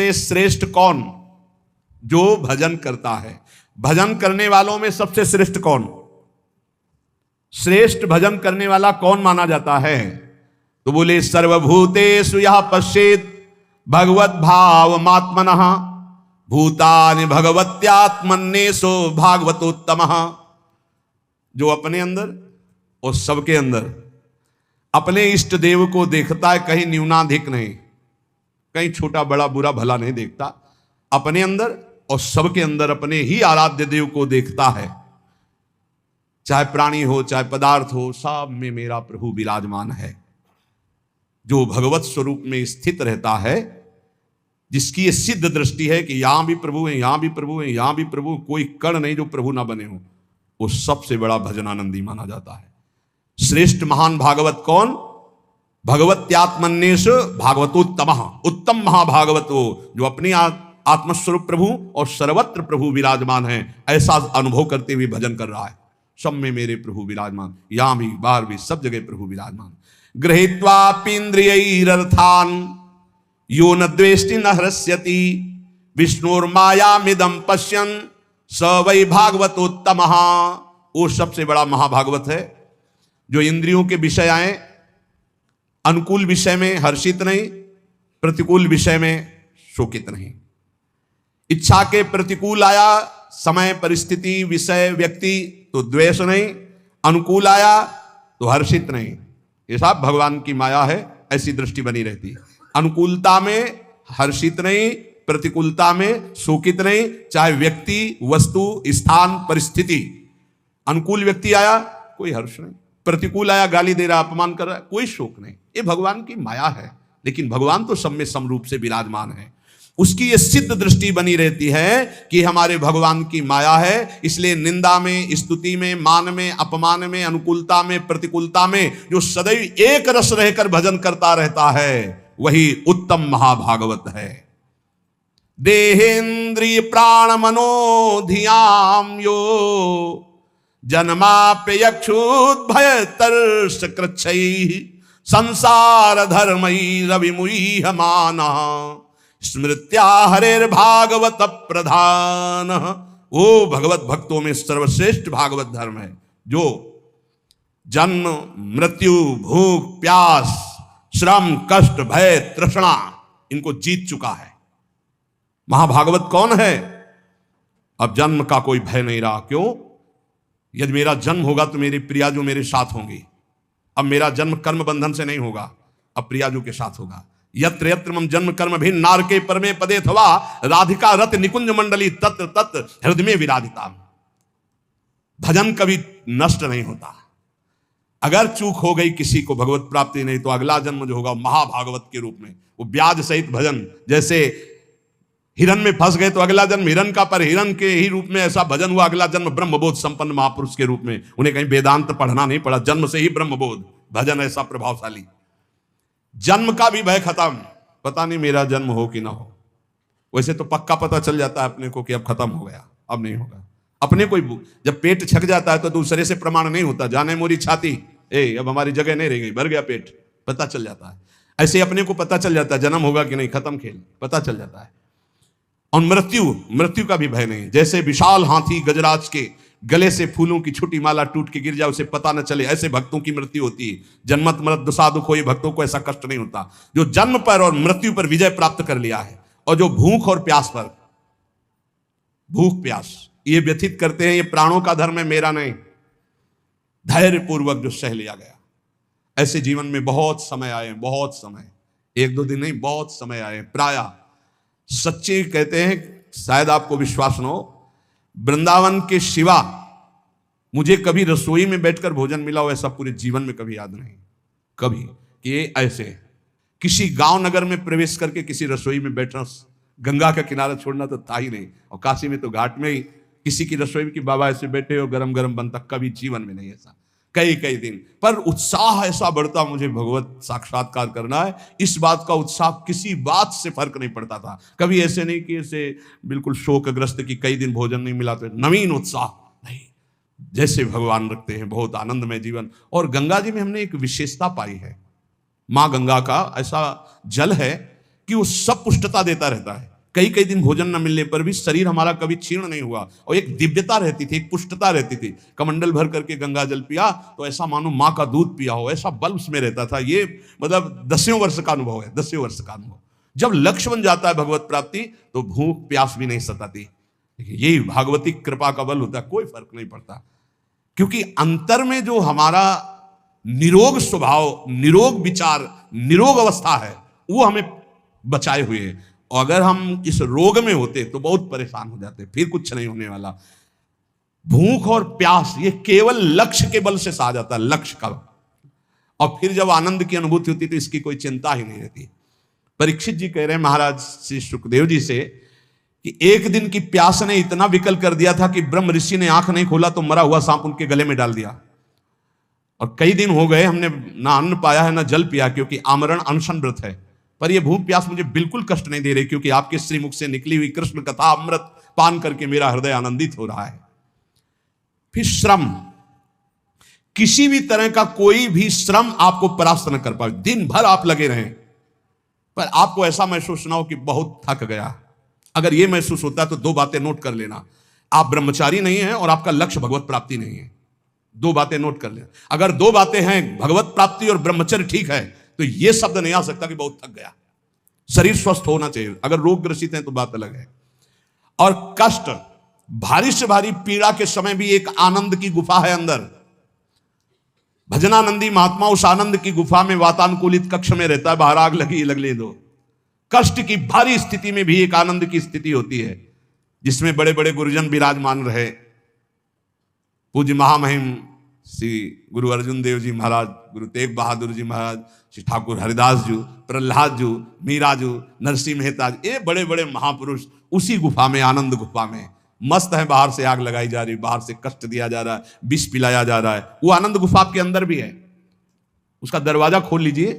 में श्रेष्ठ कौन? जो भजन करता है। भजन करने वालों में सबसे श्रेष्ठ कौन? श्रेष्ठ भजन करने वाला कौन माना जाता है? तो बोले सर्वभूतेषु यः पश्येत् भगवत भाव मात्मनः भूतानि भगवत्यात्मन्येषु भागवतोत्तमः। जो अपने अंदर और सबके अंदर अपने इष्ट देव को देखता है, कहीं न्यूनाधिक नहीं, कहीं छोटा बड़ा बुरा भला नहीं देखता, अपने अंदर और सबके अंदर अपने ही आराध्य देव को देखता है। चाहे प्राणी हो चाहे पदार्थ हो, सब में मेरा प्रभु विराजमान है। जो भगवत स्वरूप में स्थित रहता है, जिसकी ये सिद्ध दृष्टि है कि यहां भी प्रभु है, यहां भी प्रभु है, यहां भी प्रभु, कोई कण नहीं जो प्रभु ना बने हो, वो सबसे बड़ा भजनानंदी माना जाता है। श्रेष्ठ महान भागवत कौन? भगवत्यात्मन्येषु भागवतोत्तमः, उत्तम महाभागवत वो जो अपनी आत्मस्वरूप प्रभु और सर्वत्र प्रभु विराजमान है, ऐसा अनुभव करते हुए भजन कर रहा है। सब में मेरे प्रभु विराजमान, यहां भी बाहर भी सब जगह प्रभु विराजमान। गृहीत्वापीन्द्रियैरर्थान् यो न द्वेष्टि न हृष्यति विष्णुर्मायामिदं पश्यन् स वै भागवतोत्तमः। वो सबसे बड़ा महाभागवत है जो इंद्रियों के विषय आए, अनुकूल विषय में हर्षित नहीं, प्रतिकूल विषय में शोकित नहीं। इच्छा के प्रतिकूल आया समय परिस्थिति विषय व्यक्ति तो द्वेष नहीं, अनुकूल आया तो हर्षित नहीं। ये सब भगवान की माया है, ऐसी दृष्टि बनी रहती है। अनुकूलता में हर्षित नहीं, प्रतिकूलता में शोकित नहीं, चाहे व्यक्ति वस्तु स्थान परिस्थिति। अनुकूल व्यक्ति आया कोई हर्ष नहीं, प्रतिकूल आया गाली दे रहा अपमान कर रहा है, कोई शोक नहीं। ये भगवान की माया है, लेकिन भगवान तो सब में समरूप से विराजमान है। उसकी ये सिद्ध दृष्टि बनी रहती है कि हमारे भगवान की माया है, इसलिए निंदा में, स्तुति में, मान में, अपमान में, अनुकूलता में, प्रतिकूलता में जो सदैव एक रस रहकर भजन करता रहता है, वही उत्तम महाभागवत है। देहेन्द्रिय प्राण मनो धियाम यो जन्माप्यक्षुद्भय तर्ष कृच्छैः संसार धर्मैः रविमुह्यमानः स्मृत्या हरेर्भागवत प्रधान। वो भगवत भक्तों में सर्वश्रेष्ठ भागवत धर्म है जो जन्म मृत्यु भूख प्यास श्रम कष्ट भय तृष्णा इनको जीत चुका है। महाभागवत कौन है? अब जन्म का कोई भय नहीं रहा। क्यों? यदि मेरा जन्म होगा तो मेरी प्रियाजू मेरे साथ होंगी। अब मेरा जन्म कर्म बंधन से नहीं होगा, अब प्रियाजू के साथ होगा। यत्र यत्र मम जन्म कर्म भिन्न नारके परमे पदे थवा राधिका रत निकुंज मंडली तत्र तत्र हृदय में विराधिता। भजन कभी नष्ट नहीं होता। अगर चूक हो गई किसी को भगवत प्राप्ति नहीं, तो अगला जन्म जो होगा महाभागवत के रूप में, वो ब्याज सहित भजन। जैसे हिरन में फंस गए तो अगला जन्म हिरन का, पर हिरन के ही रूप में ऐसा भजन हुआ, अगला जन्म ब्रह्मबोध संपन्न महापुरुष के रूप में। उन्हें कहीं वेदांत पढ़ना नहीं पड़ा, जन्म से ही ब्रह्मबोध। भजन ऐसा प्रभावशाली। जन्म का भी भय खत्म, पता नहीं मेरा जन्म हो कि ना हो। वैसे तो पक्का पता चल जाता है अपने को कि अब खत्म हो गया, अब नहीं होगा। अपने को जब पेट छक जाता है तो दूसरे से प्रमाण नहीं होता, जाने मोरी छाती, अब हमारी जगह नहीं रह गई, भर गया पेट, पता चल जाता है। ऐसे अपने को पता चल जाता है जन्म होगा कि नहीं, खत्म खेल, पता चल जाता है। और मृत्यु का भी भय नहीं। जैसे विशाल हाथी गजराज के गले से फूलों की छोटी माला टूट के गिर जाए, उसे पता न चले, ऐसे भक्तों की मृत्यु होती है। जन्मत मृत दुसा दुख हो, ये भक्तों को ऐसा कष्ट नहीं होता। जो जन्म पर और मृत्यु पर विजय प्राप्त कर लिया है, और जो भूख और प्यास पर, भूख प्यास ये व्यथित करते हैं, ये प्राणों का धर्म है, मेरा नहीं। धैर्य पूर्वक जो सह लिया गया। ऐसे जीवन में बहुत समय आए, बहुत समय, एक दो दिन नहीं, बहुत समय आए। प्रायः सच्चे कहते हैं, शायद आपको विश्वास न हो, वृंदावन के सिवा मुझे कभी रसोई में बैठकर भोजन मिला हो ऐसा पूरे जीवन में कभी याद नहीं। कभी कि ये ऐसे किसी गांव नगर में प्रवेश करके किसी रसोई में बैठना, गंगा का किनारा छोड़ना तो था ही नहीं। और काशी में तो घाट में ही किसी की रसोई में कि बाबा ऐसे बैठे हो गरम गरम बनता, कभी जीवन में नहीं ऐसा। कई कई दिन पर उत्साह ऐसा बढ़ता, मुझे भगवत साक्षात्कार करना है, इस बात का उत्साह किसी बात से फर्क नहीं पड़ता था। कभी ऐसे नहीं कि ऐसे बिल्कुल शोकग्रस्त कि कई दिन भोजन नहीं मिला तो नवीन उत्साह नहीं। जैसे भगवान रखते हैं, बहुत आनंदमय जीवन। और गंगा जी में हमने एक विशेषता पाई है, माँ गंगा का ऐसा जल है कि वो सब पुष्टता देता रहता है। कई कई दिन भोजन न मिलने पर भी शरीर हमारा कभी क्षीण नहीं हुआ, और एक दिव्यता रहती थी, एक पुष्टता रहती थी। कमंडल भर करके गंगा जल पिया तो ऐसा मानो माँ का दूध पिया हो, ऐसा बल उसमें रहता था। ये मतलब 10वें वर्ष का अनुभव है, 10वें वर्ष का अनुभव। जब लक्ष्य बन जाता है भगवत प्राप्ति तो भूख प्यास भी नहीं सताती। यही भागवती कृपा का बल होता है, कोई फर्क नहीं पड़ता, क्योंकि अंतर में जो हमारा निरोग स्वभाव, निरोग विचार, निरोग अवस्था है वो हमें बचाए हुए है। और अगर हम इस रोग में होते तो बहुत परेशान हो जाते, फिर कुछ नहीं होने वाला। भूख और प्यास ये केवल लक्ष्य के बल से सहा जाता है, लक्ष्य का। और फिर जब आनंद की अनुभूति होती तो इसकी कोई चिंता ही नहीं रहती। परीक्षित जी कह रहे हैं महाराज श्री सुखदेव जी से कि एक दिन की प्यास ने इतना विकल कर दिया था कि ब्रह्म ऋषि ने आंख नहीं खोला तो मरा हुआ सांप उनके गले में डाल दिया। और कई दिन हो गए हमने ना अन्न पाया है ना जल पिया, क्योंकि आमरण अनशन व्रत है। पर यह भूख प्यास मुझे बिल्कुल कष्ट नहीं दे रही, क्योंकि आपके श्रीमुख से निकली हुई कृष्ण कथा अमृत पान करके मेरा हृदय आनंदित हो रहा है। फिर श्रम, किसी भी तरह का कोई भी श्रम आपको परास्त न कर पाए। दिन भर आप लगे रहें पर आपको ऐसा महसूस ना हो कि बहुत थक गया। अगर यह महसूस होता है तो दो बातें नोट कर लेना, आप ब्रह्मचारी नहीं हैं और आपका लक्ष्य भगवत प्राप्ति नहीं है। दो बातें नोट कर लेना। अगर दो बातें हैं, भगवत प्राप्ति और ब्रह्मचर्य ठीक है, तो यह शब्द नहीं आ सकता कि बहुत थक गया। शरीर स्वस्थ होना चाहिए। अगर रोग ग्रसित हैं तो बात अलग है। और कष्ट, भारी से भारी पीड़ा के समय भी एक आनंद की गुफा है अंदर। भजनानंदी महात्मा उस आनंद की गुफा में वातानुकूलित कक्ष में रहता है, बाहर आग लगी लगने दो। कष्ट की भारी स्थिति में भी एक आनंद की स्थिति होती है, जिसमें बड़े बड़े गुरुजन विराजमान रहे। पूज्य महामहिम श्री गुरु अर्जुन देव जी महाराज, गुरु तेग बहादुर जी महाराज, श्री ठाकुर हरिदास जी, प्रहलाद जी, मीरा जी, नरसिंह मेहता जी, ये बड़े बड़े महापुरुष उसी गुफा में, आनंद गुफा में मस्त है। बाहर से आग लगाई जा रही, बाहर से कष्ट दिया जा रहा है, विष पिलाया जा रहा है। वो आनंद गुफा आपके अंदर भी है। उसका दरवाजा खोल लीजिए,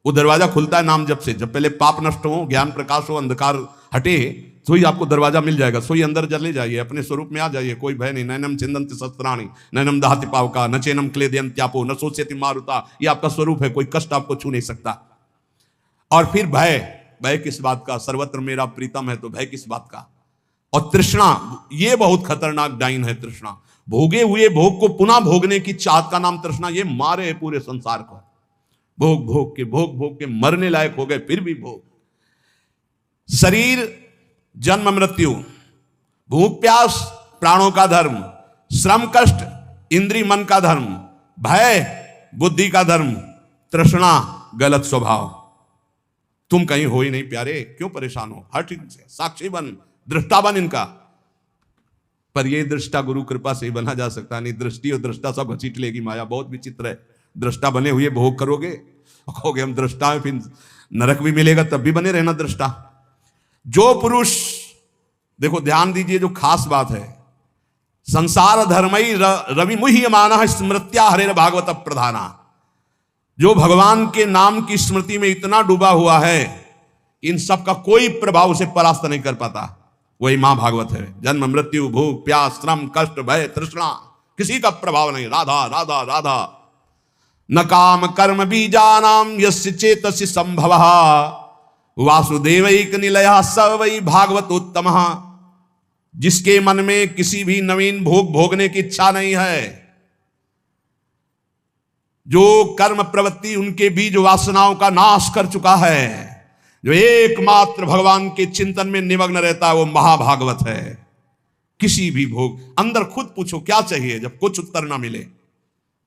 वो दरवाजा खुलता है नाम जप से। जब पहले पाप नष्ट हो, ज्ञान प्रकाश हो, अंधकार हटे, तो ही आपको दरवाजा मिल जाएगा। सोई अंदर चले जाइए, अपने स्वरूप में आ जाइए, कोई भय नहीं। नैनम छिंदन्ति शस्त्राणि नैनम दहति पावका न चैनम क्लेदयन्त्यापो न सोचयति मारुता। ये आपका स्वरूप है, कोई कष्ट आपको छू नहीं सकता। और फिर भय, भय किस बात का? सर्वत्र मेरा प्रीतम है, तो भय किस बात का? और तृष्णा, ये बहुत खतरनाक डाइन है तृष्णा। भोगे हुए भोग को पुनः भोगने की चाहत का नाम तृष्णा। ये मारे है पूरे संसार को। भोग भोग के मरने लायक हो गए, फिर भी भोग। शरीर जन्म मृत्यु, भूख प्यास प्राणों का धर्म, श्रम कष्ट इंद्री मन का धर्म, भय बुद्धि का धर्म, तृष्णा गलत स्वभाव। तुम कहीं हो ही नहीं प्यारे, क्यों परेशान हो? हट इनसे, साक्षी बन, दृष्टा बन इनका। पर यह दृष्टा गुरु कृपा से ही बना जा सकता नहीं। दृष्टि और दृष्टा सब घसीट लेगी माया। बहुत विचित्र है। दृष्टा बने हुए भोग करोगे, कहोगे हम दृष्टा हैं, फिर नरक भी मिलेगा, तब भी बने रहना दृष्टा। जो पुरुष, देखो ध्यान दीजिए, जो खास बात है, संसार धर्मई रवि मुह्यमानः स्मृत्या हरेर भागवत प्रधाना। जो भगवान के नाम की स्मृति में इतना डूबा हुआ है, इन सब का कोई प्रभाव उसे परास्त नहीं कर पाता। वही मां भागवत है। जन्म मृत्यु भूख प्यास श्रम कष्ट भय तृष्णा, किसी का प्रभाव नहीं। राधा राधा राधा। न काम कर्म बीजानाम यस्य चेतसि संभवः वासुदेवैक निलयः स वै भागवतोत्तमः। जिसके मन में किसी भी नवीन भोग भोगने की इच्छा नहीं है, जो कर्म प्रवृत्ति उनके बीज वासनाओं का नाश कर चुका है, जो एकमात्र भगवान के चिंतन में निमग्न रहता है, वो महाभागवत है। किसी भी भोग, अंदर खुद पूछो क्या चाहिए, जब कुछ उत्तर ना मिले,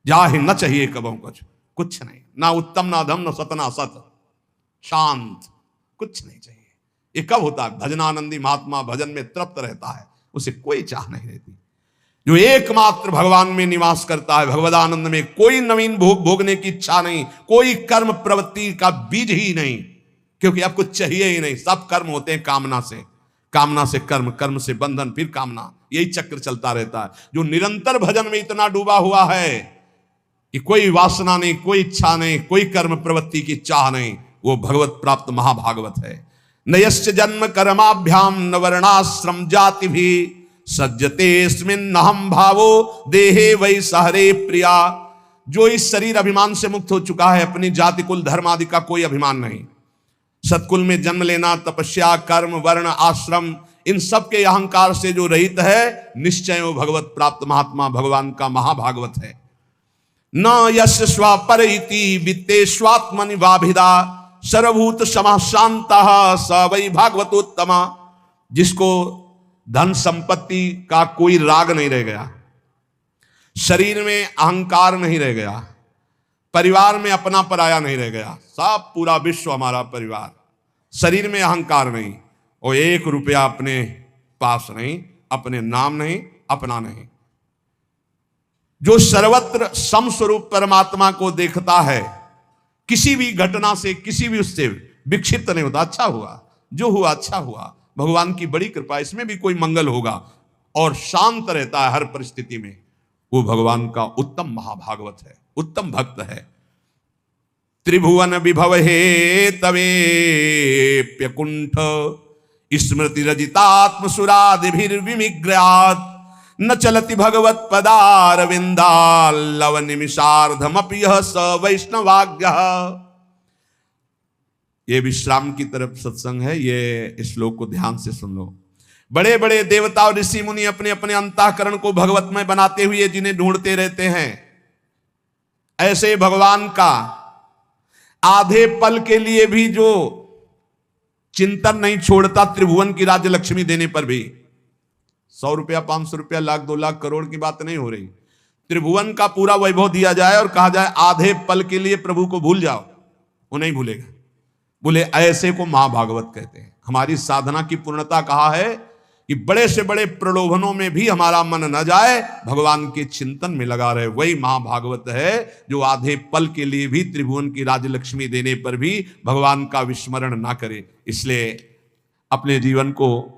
जाहि न चाहिए कबहू कुछ नहीं, ना उत्तम ना धम न सत ना सत, शांत, कुछ नहीं चाहिए। ये कब होता है? भजनानंदी महात्मा भजन में तृप्त रहता है, उसे कोई चाह नहीं रहती। जो एकमात्र भगवान में निवास करता है, भगवदानंद में, कोई नवीन भोग भोगने की इच्छा नहीं, कोई कर्म प्रवृत्ति का बीज ही नहीं, क्योंकि अब कुछ चाहिए ही नहीं। सब कर्म होते हैं कामना से, कामना से कर्म, कर्म से बंधन, फिर कामना, यही चक्र चलता रहता है। जो निरंतर भजन में इतना डूबा हुआ है कि कोई वासना नहीं, कोई इच्छा नहीं, कोई कर्म प्रवृत्ति की चाह नहीं, वो भगवत प्राप्त महाभागवत है। नयस्य जन्म कर्माभ्याम न वर्णाश्रम जाति भी सज्जतेस्मिन् अहम भावो देहे वै सहरे प्रिया। जो इस शरीर अभिमान से मुक्त हो चुका है, अपनी जाति कुल धर्म आदि का कोई अभिमान नहीं, सत्कुल में जन्म लेना, तपस्या, कर्म, वर्ण, आश्रम, इन सब के अहंकार से जो रहित है, निश्चय वो भगवत प्राप्त महात्मा भगवान का महाभागवत है। न यस्य स्वपर इति वित्तेष्वात्मनि वाभिदा सर्वभूत समाः शान्तः स वै भागवतोत्तमा। जिसको धन संपत्ति का कोई राग नहीं रह गया, शरीर में अहंकार नहीं रह गया, परिवार में अपना पराया नहीं रह गया, सब पूरा विश्व हमारा परिवार, शरीर में अहंकार नहीं, और 1 रुपया अपने पास नहीं, अपने नाम नहीं, अपना नहीं, जो सर्वत्र समस्वरूप परमात्मा को देखता है, किसी भी घटना से, किसी भी उससे विक्षिप्त नहीं होता। अच्छा हुआ, जो हुआ अच्छा हुआ, भगवान की बड़ी कृपा, इसमें भी कोई मंगल होगा, और शांत रहता है हर परिस्थिति में। वो भगवान का उत्तम महाभागवत है, उत्तम भक्त है। त्रिभुवन विभव हे तवेप्यकुंठ स्मृति रजितात्म सुरादिभिर्विमिग्रयात् न चलति भगवत पदारविंदाल्लव निमिषार्धमपि यः स वैष्णवाज्ञः। ये विश्राम की तरफ सत्संग है, ये श्लोक को ध्यान से सुन लो। बड़े बड़े देवता और ऋषि मुनि अपने अपने अंतःकरण को भगवतमय बनाते हुए जिन्हें ढूंढते रहते हैं, ऐसे भगवान का आधे पल के लिए भी जो चिंतन नहीं छोड़ता, त्रिभुवन की राज्य लक्ष्मी देने पर भी, 100 रुपया, 500 रुपया, लाख, 2 लाख, करोड़ की बात नहीं हो रही, त्रिभुवन का पूरा वैभव दिया जाए और कहा जाए आधे पल के लिए प्रभु को भूल जाओ, वो नहीं भूलेगा। बोले ऐसे को महाभागवत कहते हैं। हमारी साधना की पूर्णता कहा है कि बड़े से बड़े प्रलोभनों में भी हमारा मन न जाए, भगवान के चिंतन में लगा रहे, वही महाभागवत है जो आधे पल के लिए भी त्रिभुवन की राजलक्ष्मी देने पर भी भगवान का विस्मरण ना करे। इसलिए अपने जीवन को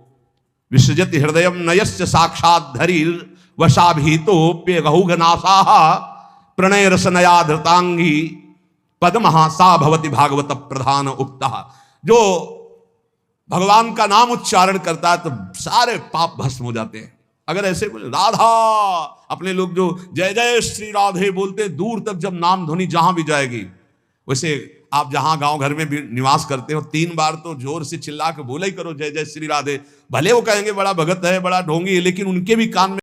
विसृजति हृदयम नयस्य साक्षात् धरीर वशाभीतोप्यगहुघनासाः प्रणय रसनया धृतांगी पद्महा सा भवति भागवत प्रधान उक्तः। जो भगवान का नाम उच्चारण करता है तो सारे पाप भस्म हो जाते हैं। अगर ऐसे बोले राधा, अपने लोग जो जय जय श्री राधे बोलते, दूर तक जब नाम ध्वनि जहां भी जाएगी, वैसे आप जहां गांव घर में भी निवास करते हो, 3 बार तो जोर से चिल्ला के बोला ही करो जय जय श्री राधे। भले वो कहेंगे बड़ा भगत है, बड़ा ढोंगी है, लेकिन उनके भी कान में